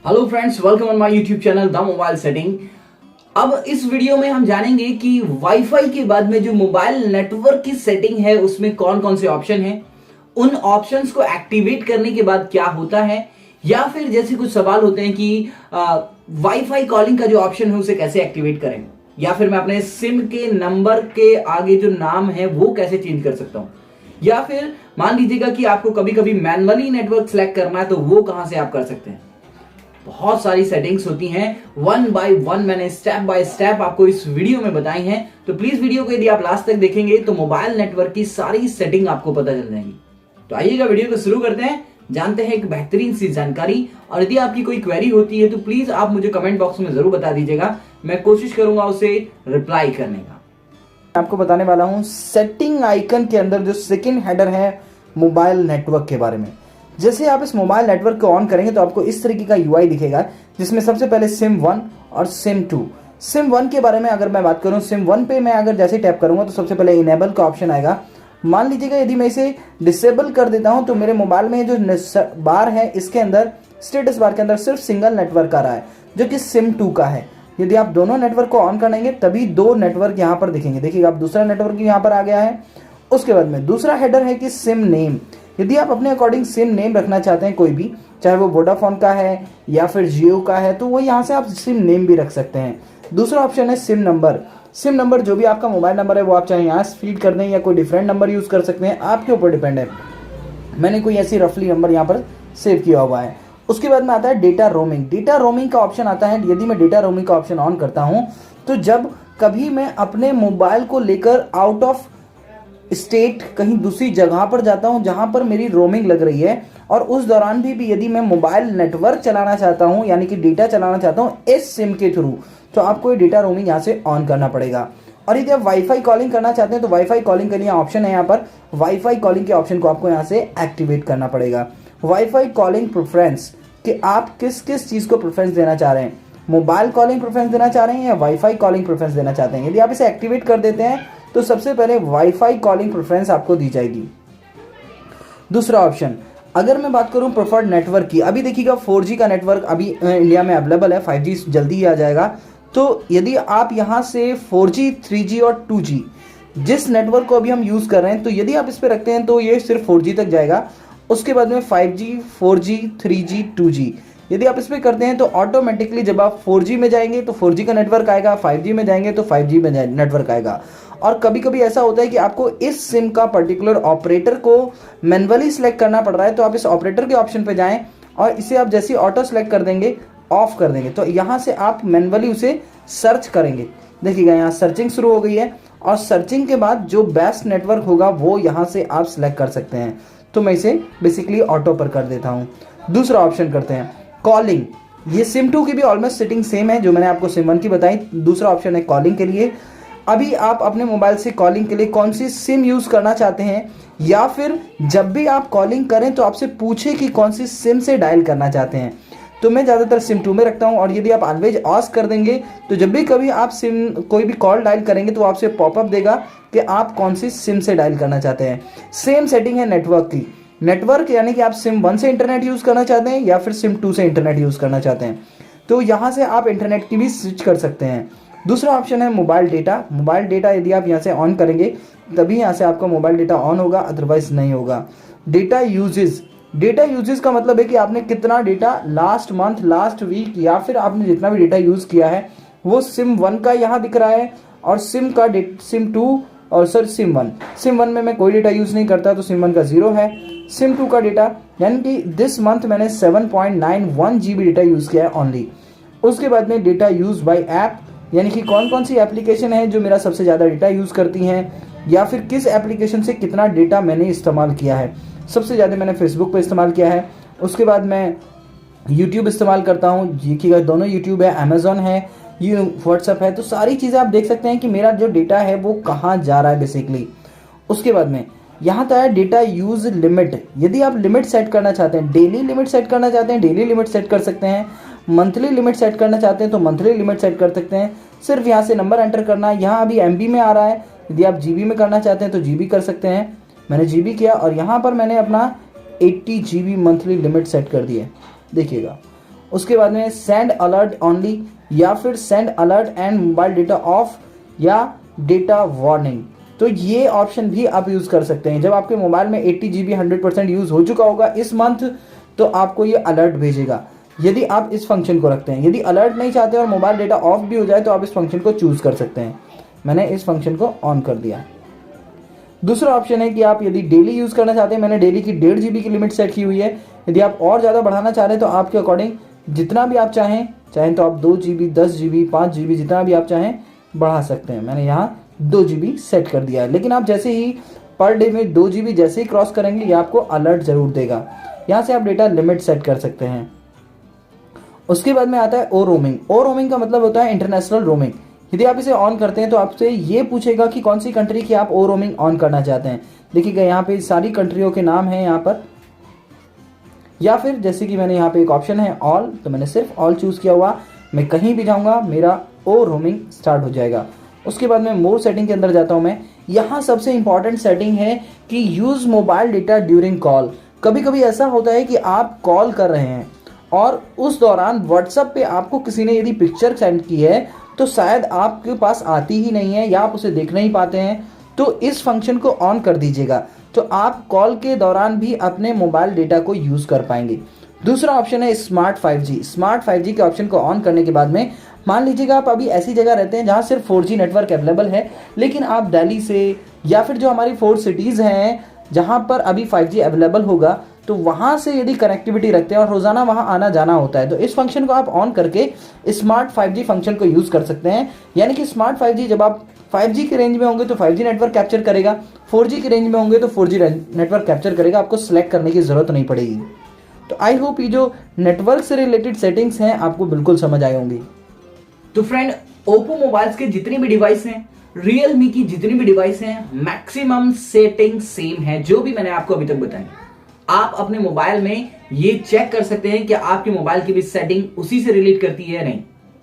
Hello friends, welcome on my YouTube channel the mobile setting. अब इस video में हम जानेंगे कि वाईफाई के बाद में जो मोबाइल नेटवर्क की सेटिंग है उसमें कौन कौन से ऑप्शन हैं, उन ऑप्शंस को एक्टिवेट करने के बाद क्या होता है, या फिर जैसे कुछ सवाल होते हैं कि वाईफाई कॉलिंग का जो ऑप्शन है उसे कैसे एक्टिवेट करें, या फिर मैं अपने सिम के नंबर के आगे जो नाम है वो कैसे चेंज कर सकता हूं, या फिर मान लीजिएगा कि आपको कभी कभी मैनुअली नेटवर्क सेलेक्ट करना है तो वो कहां से आप कर सकते हैं। बहुत सारी सेटिंग्स होती हैं, वन बाय वन मैंने स्टेप बाय स्टेप आपको इस वीडियो में बताई हैं। तो प्लीज वीडियो को यदि आप लास्ट तक देखेंगे तो मोबाइल नेटवर्क की सारी सेटिंग आपको पता चल जाएगी। तो आइएगा वीडियो को शुरू करते हैं, जानते हैं एक बेहतरीन सी जानकारी। और यदि आपकी कोई क्वेरी होती है तो प्लीज आप मुझे कमेंट बॉक्स में जरूर बता दीजिएगा, मैं कोशिश करूंगा उसे रिप्लाई करने का। आपको बताने वाला हूं सेटिंग आइकन के अंदर जो सेकंड हेडर है मोबाइल नेटवर्क के बारे में। जैसे आप इस मोबाइल नेटवर्क को ऑन करेंगे तो आपको इस तरीके का यूआई दिखेगा, जिसमें सबसे पहले सिम 1 और सिम 2। सिम 1 के बारे में अगर मैं बात करूं, सिम 1 पे मैं अगर जैसे टैप करूंगा तो सबसे पहले इनेबल का ऑप्शन आएगा। मान लीजिएगा यदि मैं इसे डिसेबल कर देता हूं तो मेरे मोबाइल में जो बार है इसके अंदर, स्टेटस बार के अंदर सिर्फ सिंगल नेटवर्क आ रहा है जो कि सिम 2 का है। यदि आप दोनों नेटवर्क को ऑन करेंगे तभी दो नेटवर्क यहाँ पर दिखेंगे। देखिएगा, आप दूसरा नेटवर्क यहाँ पर आ गया है। उसके बाद में दूसरा हेडर है कि सिम नेम। यदि आप अपने अकॉर्डिंग सिम नेम रखना चाहते हैं कोई भी, चाहे वो वोडाफोन का है या फिर जियो का है, तो वो यहाँ से आप सिम नेम भी रख सकते हैं। दूसरा ऑप्शन है सिम नंबर। सिम नंबर जो भी आपका मोबाइल नंबर है वो आप चाहे यहाँ फीड कर दें या कोई डिफरेंट नंबर यूज़ कर सकते हैं, आपके ऊपर डिपेंड है। मैंने कोई ऐसी रफली नंबर यहाँ पर सेव किया हुआ है। उसके बाद में आता है डेटा रोमिंग। डेटा रोमिंग का ऑप्शन आता है। यदि मैं डेटा रोमिंग का ऑप्शन ऑन करता हूँ तो जब कभी मैं अपने मोबाइल को लेकर आउट ऑफ स्टेट कहीं दूसरी जगह पर जाता हूं जहां पर मेरी रोमिंग लग रही है, और उस दौरान भी यदि मैं मोबाइल नेटवर्क चलाना चाहता हूं यानी कि डेटा चलाना चाहता हूं इस सिम के थ्रू, तो आपको ये डेटा रोमिंग यहां से ऑन करना पड़ेगा। और यदि आप वाईफाई कॉलिंग करना चाहते हैं तो वाईफाई कॉलिंग के लिए ऑप्शन है यहाँ पर, वाईफाई कॉलिंग के ऑप्शन को आपको यहाँ से एक्टिवेट करना पड़ेगा। वाईफाई कॉलिंग प्रेफरेंस कि आप किस किस चीज़ को प्रेफरेंस देना चाह रहे हैं, मोबाइल कॉलिंग प्रेफरेंस देना चाह रहे हैं या वाईफाई कॉलिंग प्रेफरेंस देना चाहते हैं। यदि आप इसे एक्टिवेट कर देते हैं तो सबसे पहले वाईफाई कॉलिंग प्रेफरेंस आपको दी जाएगी। दूसरा ऑप्शन, अगर मैं बात करूं प्रेफर्ड नेटवर्क की, अभी देखिएगा 4G का नेटवर्क अभी इंडिया में अवेलेबल है, 5G जल्दी ही आ जाएगा। तो यदि आप यहां से 4G, 3G और 2G जिस नेटवर्क को अभी हम यूज़ कर रहे हैं, तो यदि आप इस पर रखते हैं तो ये सिर्फ 4G तक जाएगा। उसके बाद में 5G, 4G, 3G, 2G यदि आप इस पर करते हैं तो ऑटोमेटिकली जब आप 4G में जाएंगे तो 4G का नेटवर्क आएगा, 5G में जाएंगे तो 5G में नेटवर्क आएगा। और कभी कभी ऐसा होता है कि आपको इस सिम का पर्टिकुलर ऑपरेटर को मैन्युअली सिलेक्ट करना पड़ रहा है, तो आप इस ऑपरेटर के ऑप्शन पे जाएं और इसे आप जैसे ऑटो सेलेक्ट कर देंगे, ऑफ कर देंगे, तो यहाँ से आप मैन्युअली उसे सर्च करेंगे। देखिएगा यहाँ सर्चिंग शुरू हो गई है, और सर्चिंग के बाद जो बेस्ट नेटवर्क होगा वो यहाँ से आप सिलेक्ट कर सकते हैं। तो मैं इसे बेसिकली ऑटो पर कर देता हूँ। दूसरा ऑप्शन करते हैं कॉलिंग। ये सिम 2 की भी ऑलमोस्ट सेटिंग सेम है जो मैंने आपको सिम 1 की बताई। दूसरा ऑप्शन है कॉलिंग के लिए। अभी आप अपने मोबाइल से कॉलिंग के लिए कौन सी सिम यूज़ करना चाहते हैं, या फिर जब भी आप कॉलिंग करें तो आपसे पूछे कि कौन सी सिम से डायल करना चाहते हैं, तो मैं ज़्यादातर सिम 2 में रखता हूं। और यदि आप ऑलवेज ऑस कर देंगे तो जब भी कभी आप सिम कोई भी कॉल डायल करेंगे तो आपसे पॉपअप देगा कि आप कौन सी सिम से डायल करना चाहते हैं। सेम सेटिंग है नेटवर्क की। नेटवर्क यानी कि आप सिम 1 से इंटरनेट यूज़ करना चाहते हैं या फिर सिम 2 से इंटरनेट यूज़ करना चाहते हैं, तो यहाँ से आप इंटरनेट की भी स्विच कर सकते हैं। दूसरा ऑप्शन है मोबाइल डेटा। मोबाइल डेटा यदि आप यहाँ से ऑन करेंगे तभी यहाँ से आपका मोबाइल डेटा ऑन होगा, अदरवाइज नहीं होगा। Data uses. डेटा यूजेस का मतलब है कि आपने कितना data last month, last week, या फिर आपने जितना भी डेटा यूज़ किया है वो सिम 1 का यहाँ दिख रहा है, और सिम 2 और सिम 1 में मैं कोई डेटा यूज़ नहीं करता तो सिम 1 का 0 है। सिम 2 का डेटा यानी कि दिस मंथ मैंने 7.91 GB डेटा यूज़ किया है ओनली। उसके बाद में डेटा यूज़ बाय ऐप, यानी कि कौन कौन सी एप्लीकेशन है जो मेरा सबसे ज़्यादा डेटा यूज़ करती हैं, या फिर किस एप्लीकेशन से कितना डेटा मैंने इस्तेमाल किया है। सबसे ज़्यादा मैंने फेसबुक पे इस्तेमाल किया है। उसके बाद मैं यूट्यूब इस्तेमाल करता हूँ, देखिएगा दोनों यूट्यूब है, अमेज़ॉन है, ये व्हाट्सअप है, तो सारी चीज़ें आप देख सकते हैं कि मेरा जो डेटा है वो कहाँ जा रहा है बेसिकली। उसके बाद में यहाँ तो है डेटा यूज लिमिट। यदि आप लिमिट सेट करना चाहते हैं, डेली लिमिट सेट करना चाहते हैं, डेली लिमिट सेट कर सकते हैं। मंथली लिमिट सेट करना चाहते हैं तो मंथली लिमिट सेट कर सकते हैं। सिर्फ यहाँ से नंबर एंटर करना है। यहाँ अभी MB में आ रहा है, यदि आप GB में करना चाहते हैं तो GB कर सकते हैं। मैंने GB किया और यहाँ पर मैंने अपना 80 GB मंथली लिमिट सेट कर दी है, देखिएगा। उसके बाद में सेंड अलर्ट ओनली, या फिर send alert and mobile data of, या डेटा वार्निंग। तो ये ऑप्शन भी आप यूज कर सकते हैं। जब आपके मोबाइल में 80 GB 100% यूज हो चुका होगा इस मंथ, तो आपको ये अलर्ट भेजेगा यदि आप इस फंक्शन को रखते हैं। यदि अलर्ट नहीं चाहते और मोबाइल डेटा ऑफ भी हो जाए तो आप इस फंक्शन को चूज कर सकते हैं। मैंने इस फंक्शन को ऑन कर दिया। दूसरा ऑप्शन है कि आप यदि डेली यूज करना चाहते हैं, मैंने डेली की 1.5 GB की लिमिट सेट की हुई है। यदि आप और ज़्यादा बढ़ाना चाह रहे हैं तो आपके अकॉर्डिंग जितना भी आप चाहें तो आप 2 GB 10 GB 5 GB जितना भी आप चाहें बढ़ा सकते हैं। मैंने यहाँ 2 GB सेट कर दिया है। लेकिन आप जैसे ही पर डे में 2 GB जैसे ही क्रॉस करेंगे ये आपको अलर्ट जरूर देगा। यहाँ से आप डेटा लिमिट सेट कर सकते हैं। उसके बाद में आता है ओ रोमिंग। ओ रोमिंग का मतलब होता है इंटरनेशनल रोमिंग। यदि आप इसे ऑन करते हैं तो आपसे ये पूछेगा कि कौन सी कंट्री की आप ओ रोमिंग ऑन करना चाहते हैं। देखिएगा यहाँ पे सारी कंट्रियों के नाम हैं यहाँ पर, या फिर जैसे कि मैंने यहाँ पे एक ऑप्शन है ऑल, तो मैंने सिर्फ ऑल चूज किया हुआ। मैं कहीं भी जाऊँगा मेरा ओ रोमिंग स्टार्ट हो जाएगा। उसके बाद में मोर सेटिंग के अंदर जाता हूँ मैं। यहाँ सबसे इंपॉर्टेंट सेटिंग है कि use mobile data during call. कभी कभी ऐसा होता है कि आप कॉल कर रहे हैं और उस दौरान व्हाट्सएप पे आपको किसी ने यदि पिक्चर सेंड की है तो शायद आपके पास आती ही नहीं है या आप उसे देख नहीं पाते हैं, तो इस फंक्शन को ऑन कर दीजिएगा तो आप कॉल के दौरान भी अपने मोबाइल डेटा को यूज कर पाएंगे। दूसरा ऑप्शन है स्मार्ट 5G। स्मार्ट 5G के ऑप्शन को ऑन करने के बाद में मान लीजिएगा आप अभी ऐसी जगह रहते हैं जहां सिर्फ 4G नेटवर्क अवेलेबल है, लेकिन आप दिल्ली से या फिर जो हमारी 4 सिटीज़ हैं जहां पर अभी 5G अवेलेबल होगा, तो वहां से यदि कनेक्टिविटी रखते हैं और रोजाना वहां आना जाना होता है तो इस फंक्शन को आप ऑन करके स्मार्ट 5G फंक्शन को यूज कर सकते हैं। यानी कि स्मार्ट 5G जब आप 5G के रेंज में होंगे तो 5G नेटवर्क कैप्चर करेगा, 4G के रेंज में होंगे तो 4G नेटवर्क कैप्चर करेगा। आपको सिलेक्ट करने की जरूरत नहीं पड़ेगी। तो आई होप ये जो नेटवर्क से रिलेटेड सेटिंग्स हैं आपको बिल्कुल समझ आए होंगी। तो फ्रेंड, ओप्पो मोबाइल्स के जितनी भी डिवाइस हैं, रियलमी की जितनी भी डिवाइस हैं, मैक्सिमम सेटिंग सेम है जो भी मैंने आपको अभी तक बताई। आप अपने मोबाइल में ये चेक कर सकते हैं कि आपके मोबाइल की भी सेटिंग उसी से रिलेट करती है या नहीं।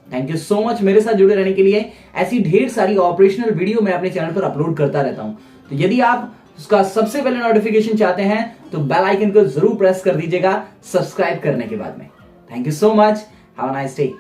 थैंक यू सो मच मेरे साथ जुड़े रहने के लिए। ऐसी ढेर सारी ऑपरेशनल वीडियो मैं अपने चैनल पर अपलोड करता रहता हूं, तो यदि आप उसका सबसे पहले नोटिफिकेशन चाहते हैं तो बेल आइकन को जरूर प्रेस कर दीजिएगा सब्सक्राइब करने के बाद में। Thank you so much, have a nice day.